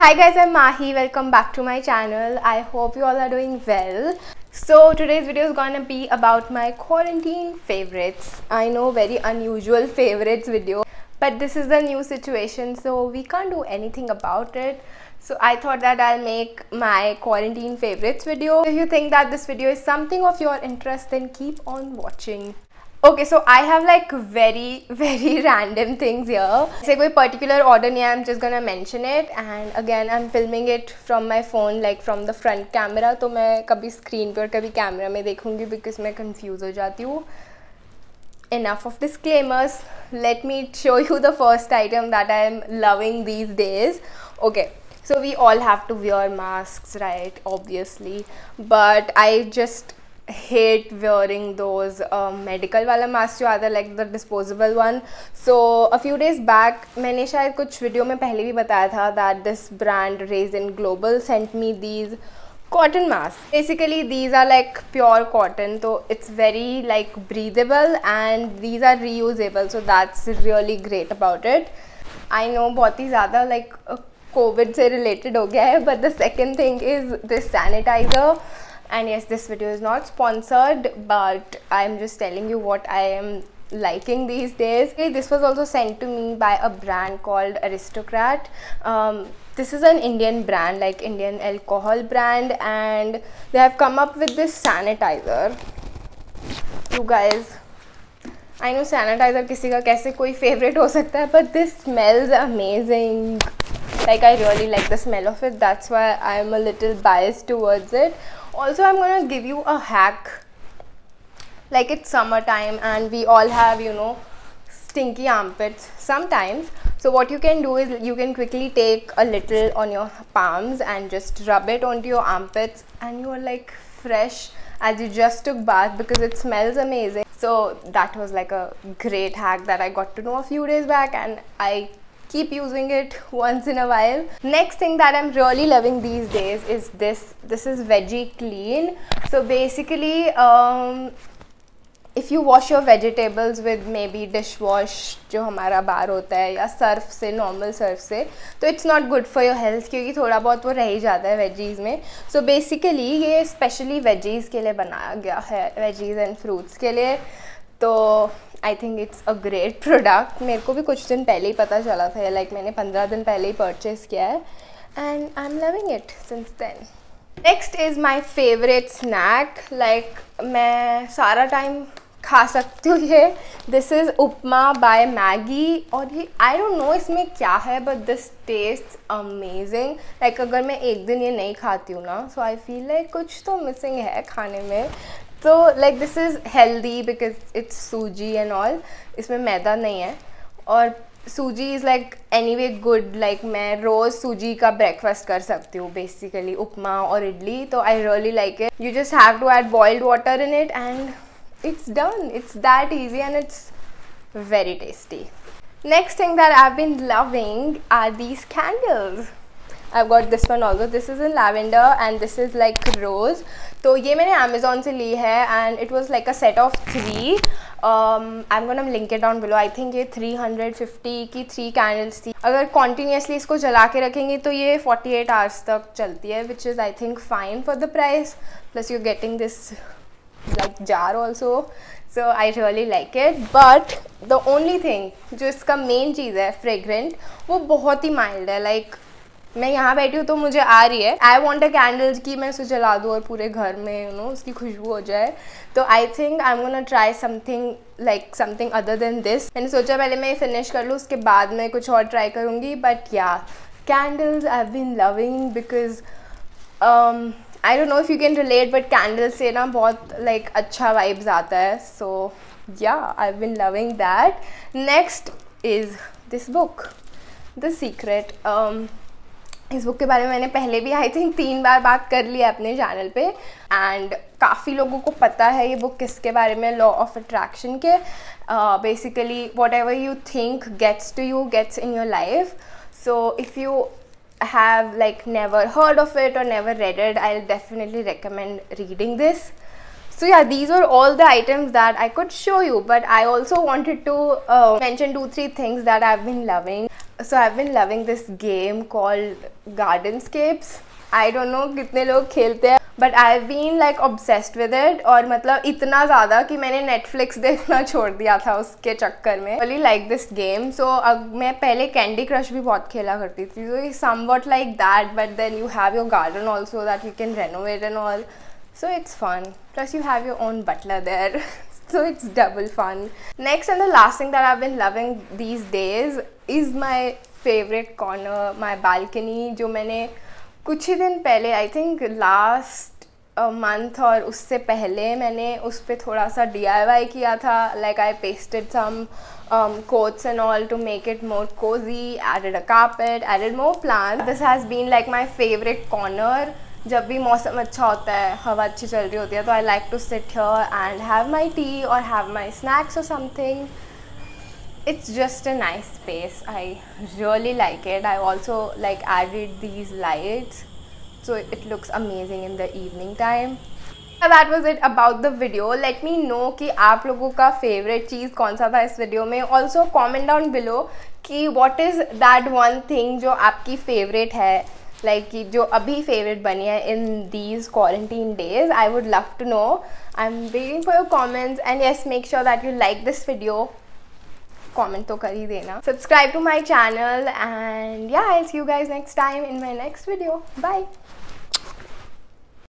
Hi guys, I'm Mahi. Welcome back to my channel. I hope you all are doing well. So today's video is gonna be about my quarantine favorites. I know, very unusual favorites video, but this is the new situation, so we can't do anything about it. So I thought that I'll make my quarantine favorites video. If you think that this video is something of your interest, then keep on watching. Okay, so I have like very random things here. Say कोई particular order नहीं है, I'm just gonna mention it, and again I'm filming it from my phone, like from the front camera. तो मैं कभी screen पे और कभी camera में देखूँगी because मैं confuse हो जाती हूँ. Enough of disclaimers. Let me show you the first item that I am loving these days. Okay. So we all have to wear masks, right? Obviously, but I just hate wearing those medical वाला mask जो आता है, like the disposable one. So a few days back मैंने शायद कुछ video में पहले भी बताया था that this brand Raisin Global sent me these cotton masks. Basically these are like pure cotton, so it's very like breathable and these are reusable, so that's really great about it. I know बहुत ही ज़्यादा like COVID से related हो गया है, but the second thing is this sanitizer. And yes, this video is not sponsored, but I'm just telling you what I am liking these days. This was also sent to me by a brand called Aristocrat. This is an Indian brand, like Indian alcohol brand, and they have come up with this sanitizer. You guys, I know sanitizer किसी का कैसे कोई favorite हो सकता है, but this smells amazing. Like I really like the smell of it. That's why I'm a little biased towards it. Also, I'm gonna give you a hack. Like it's summertime and we all have, you know, stinky armpits sometimes. So what you can do is you can quickly take a little on your palms and just rub it onto your armpits, and you are like fresh as you just took bath because it smells amazing. So that was like a great hack that I got to know a few days back, and I keep using it once in a while. Next thing that I'm really loving these days is this. This is Veggie Clean. So basically, if you wash your vegetables with maybe dishwash जो हमारा बार होता है या Surf से, normal Surf से, तो it's not good for your health क्योंकि थोड़ा बहुत वो रह ही जाता है veggies में. So basically ये specially veggies के लिए बनाया गया है, veggies and fruits के लिए. तो I think it's a great product. मेरे को भी कुछ दिन पहले ही पता चला था, like मैंने 15 दिन पहले ही purchase किया है, and I'm loving it since then. Next is my favorite snack. Like मैं सारा time खा सकती हूँ ये. This is upma by Maggi, और ये I don't know इसमें क्या है, but this tastes amazing. Like अगर मैं एक दिन ये नहीं खाती हूँ ना, so I feel like कुछ तो missing है खाने में. So like this is healthy because it's सूजी and all. इसमें मैदा नहीं है, और सूजी is like anyway good. Like मैं रोज़ सूजी का breakfast कर सकती हूँ basically, उपमा और इडली. तो I really like it. You just have to add boiled water in it and it's done. It's that easy and it's very tasty. Next thing that I've been loving are these candles. I've got this one also. This is in lavender and this is like rose. तो ये मैंने Amazon से ली है and it was like a set of 3. I'm gonna link it down below. I think ये 350 की 3 candles थी. अगर continuously इसको जला के रखेंगे तो ये 48 hours तक चलती है, which is I think fine for the price. Plus you're getting this like jar also. So I really like it. But the only thing जो इसका main चीज़ है fragrant, वो बहुत ही mild है. Like मैं यहाँ बैठी हूँ तो मुझे आ रही है. I want a candle कि मैं उसे जला दूँ और पूरे घर में you know उसकी खुशबू हो जाए. तो I think I'm gonna try something like something other than this. मैंने सोचा पहले मैं ये finish कर लूँ, उसके बाद मैं कुछ और try करूँगी. But yeah, candles I've been loving because I don't know if you can relate, but candles से ना बहुत like अच्छा vibes आता है. So yeah, I've been loving that. Next is this book, The Secret. इस book के बारे में मैंने पहले भी आई थिंक 3 बार बात कर ली है अपने चैनल पे, एंड काफ़ी लोगों को पता है ये बुक किसके बारे में, लॉ ऑफ अट्रैक्शन के. Basically whatever you think gets to you gets in your life. So if you have like never heard of it or never read it, I'll definitely recommend reading this. So yeah, these were all the items that I could show you, but I also wanted to mention 2-3 things that I've been loving. So I've been loving this game called Gardenscapes. I don't know कितने लोग खेलते हैं, but I've been like obsessed with it. और मतलब इतना ज़्यादा कि मैंने Netflix देखना छोड़ दिया था उसके चक्कर में. I really like this game. So मैं पहले Candy Crush भी बहुत खेला करती थी. So it's somewhat like that, but then you have your garden also that you can renovate and all. So it's fun. Plus you have your own butler there. So it's double fun. Next and the last thing that I've been loving these days is my favorite corner, my balcony, जो मैंने कुछ ही दिन पहले, I think last month और उससे पहले मैंने उस पे थोड़ा सा DIY किया था. Like I pasted some quotes and all to make it more cozy, added a carpet, added more plants. This has been like my favorite corner. जब भी मौसम अच्छा होता है, हवा अच्छी चल रही होती है, तो I like to sit here and have my tea or have my snacks or something. It's just a nice space. I really like it. I also like added these lights, so it looks amazing in the evening time. That was it about the video. Let me know कि आप लोगों का favorite चीज़ कौन सा था इस video में. Also comment down below कि what is that one thing जो आपकी favorite है, like कि जो अभी favorite बनी है in these quarantine days. I would love to know. I'm waiting for your comments, and yes, make sure that you like this video. Comment तो कर ही देना. Subscribe to my channel, and yeah, I'll see you guys next time in my next video. Bye.